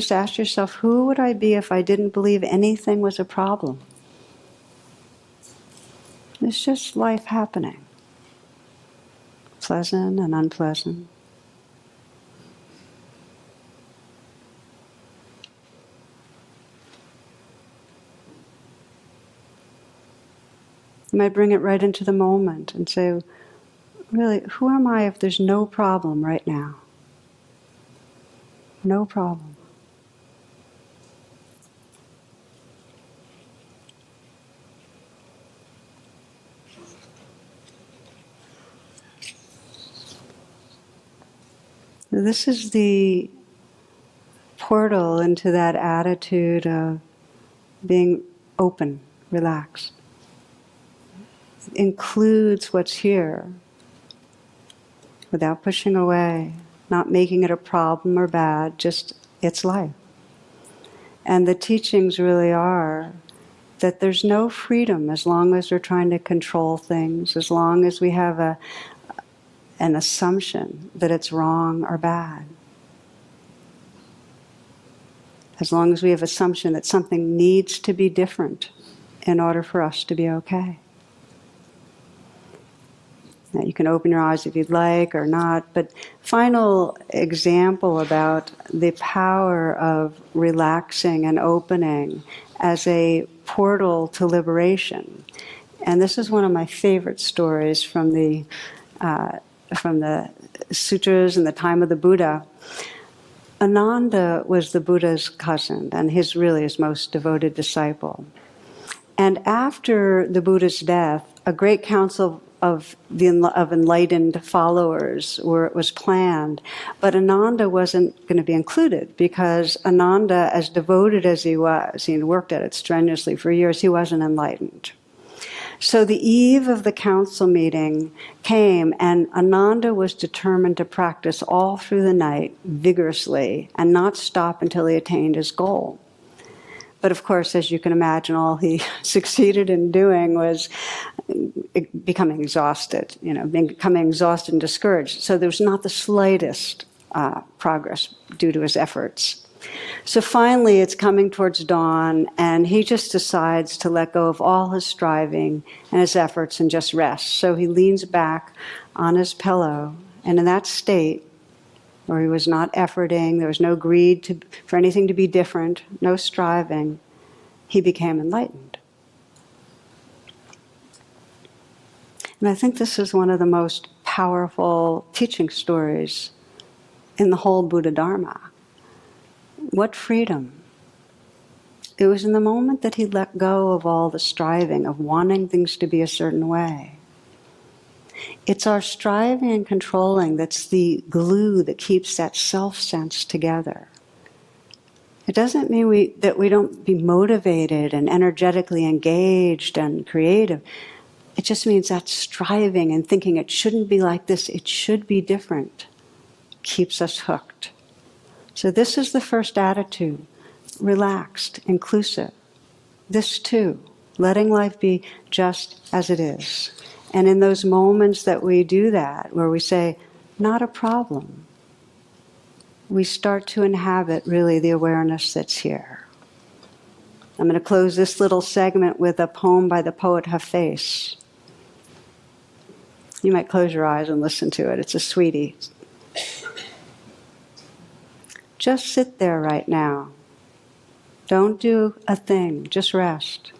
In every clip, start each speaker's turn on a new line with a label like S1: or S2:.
S1: Just ask yourself, who would I be if I didn't believe anything was a problem? It's just life happening. Pleasant and unpleasant. You might bring it right into the moment and say, really, who am I if there's no problem right now? No problem. This is the portal into that attitude of being open, relaxed. It includes what's here without pushing away, not making it a problem or bad, just it's life. And the teachings really are that there's no freedom as long as we're trying to control things, as long as we have an assumption that it's wrong or bad. As long as we have assumption that something needs to be different in order for us to be okay. Now you can open your eyes if you'd like or not, but final example about the power of relaxing and opening as a portal to liberation. And this is one of my favorite stories from the sutras in the time of the Buddha. Ananda was the Buddha's cousin and his most devoted disciple. And after the Buddha's death, a great council of enlightened followers was planned, but Ananda wasn't going to be included because Ananda, as devoted as he was, he had worked at it strenuously for years, he wasn't enlightened. So the eve of the council meeting came, and Ananda was determined to practice all through the night vigorously and not stop until he attained his goal. But of course, as you can imagine, all he succeeded in doing was becoming exhausted, becoming exhausted and discouraged. So there was not the slightest progress due to his efforts. So finally, it's coming towards dawn, and he just decides to let go of all his striving and his efforts and just rest. So he leans back on his pillow, and in that state, where he was not efforting, there was no greed for anything to be different, no striving, he became enlightened. And I think this is one of the most powerful teaching stories in the whole Buddha Dharma. What freedom! It was in the moment that he let go of all the striving, of wanting things to be a certain way. It's our striving and controlling that's the glue that keeps that self-sense together. It doesn't mean that we don't be motivated and energetically engaged and creative. It just means that striving and thinking it shouldn't be like this, it should be different, keeps us hooked. So this is the first attitude, relaxed, inclusive. This too, letting life be just as it is. And in those moments that we do that, where we say, not a problem, we start to inhabit really the awareness that's here. I'm going to close this little segment with a poem by the poet Hafiz. You might close your eyes and listen to it. It's a sweetie. Just sit there right now. Don't do a thing, just rest.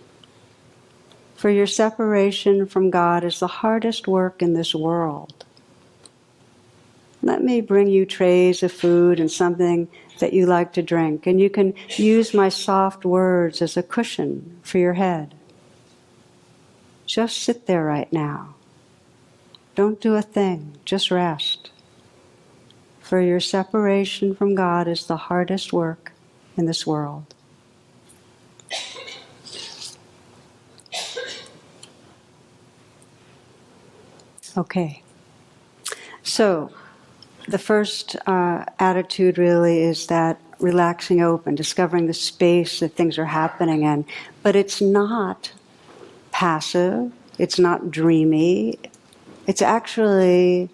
S1: For your separation from God is the hardest work in this world. Let me bring you trays of food and something that you like to drink, and you can use my soft words as a cushion for your head. Just sit there right now. Don't do a thing, just rest. For your separation from God is the hardest work in this world. Okay. So, the first attitude really is that relaxing open, discovering the space that things are happening in. But it's not passive, it's not dreamy, it's actually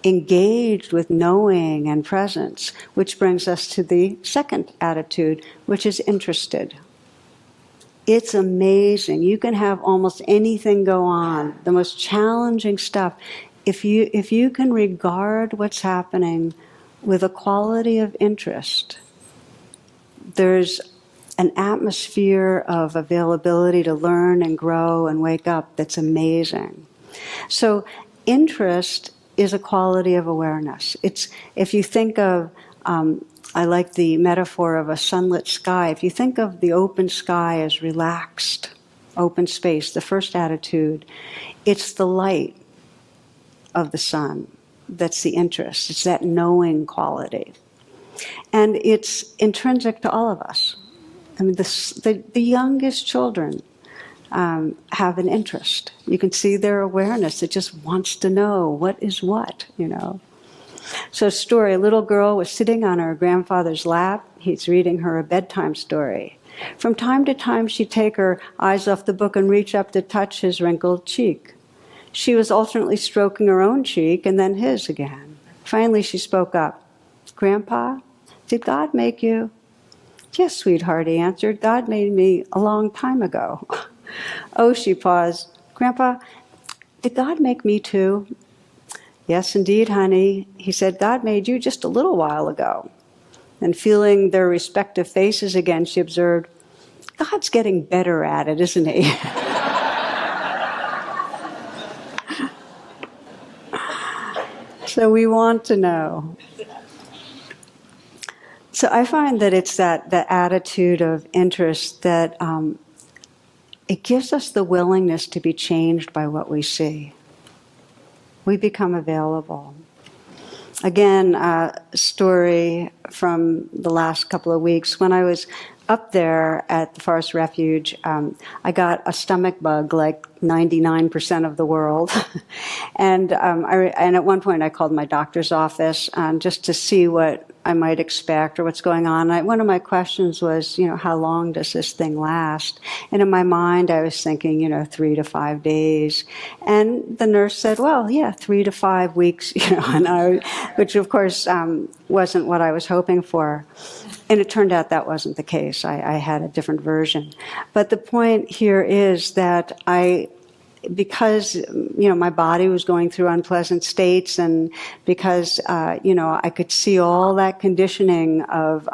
S1: engaged with knowing and presence, which brings us to the second attitude, which is interested. It's amazing. You can have almost anything go on, the most challenging stuff. If you can regard what's happening with a quality of interest, there's an atmosphere of availability to learn and grow and wake up that's amazing. So interest is a quality of awareness. It's, if you think of, I like the metaphor of a sunlit sky. If you think of the open sky as relaxed, open space, the first attitude, it's the light of the sun that's the interest. It's that knowing quality. And it's intrinsic to all of us. I mean, the youngest children have an interest. You can see their awareness. It just wants to know what is what, you know. So a little girl was sitting on her grandfather's lap. He's reading her a bedtime story. From time to time, she'd take her eyes off the book and reach up to touch his wrinkled cheek. She was alternately stroking her own cheek and then his again. Finally, she spoke up. "Grandpa, did God make you?" "Yes, sweetheart," he answered. "God made me a long time ago." "Oh," she paused. "Grandpa, did God make me too?" "Yes, indeed, honey." He said, "God made you just a little while ago." And feeling their respective faces again, she observed, "God's getting better at it, isn't he?" So we want to know. So I find that it's that attitude of interest that it gives us the willingness to be changed by what we see. We become available. Again, a story from the last couple of weeks. When I was up there at the Forest Refuge, I got a stomach bug like 99% of the world. And at one point I called my doctor's office just to see what I might expect or what's going on. One of my questions was, how long does this thing last? And in my mind I was thinking, 3 to 5 days. And the nurse said, well, yeah, 3 to 5 weeks, which of course wasn't what I was hoping for. And it turned out that wasn't the case. I had a different version. But the point here is that because my body was going through unpleasant states, and because I could see all that conditioning of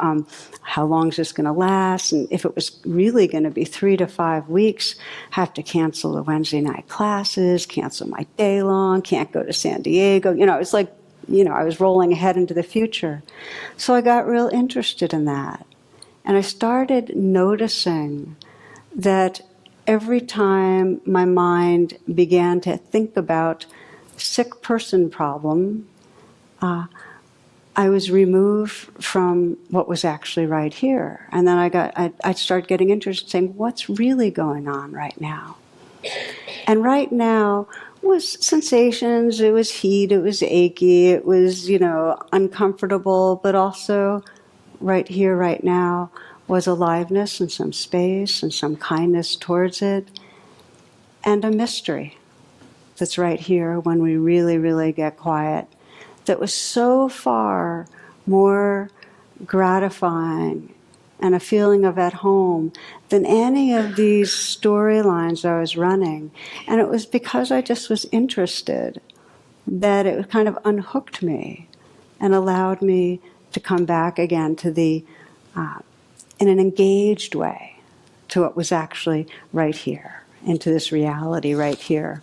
S1: how long is this going to last, and if it was really going to be 3 to 5 weeks, have to cancel the Wednesday night classes, cancel my day long, can't go to San Diego. It's like I was rolling ahead into the future. So I got real interested in that, and I started noticing that every time my mind began to think about sick person problem, I was removed from what was actually right here. And then I started getting interested, saying, what's really going on right now? And right now was sensations, it was heat, it was achy, it was, uncomfortable, but also right here, right now, was aliveness and some space and some kindness towards it, and a mystery that's right here when we really, really get quiet, that was so far more gratifying and a feeling of at home than any of these storylines I was running. And it was because I just was interested that it kind of unhooked me and allowed me to come back again to the in an engaged way to what was actually right here, into this reality right here.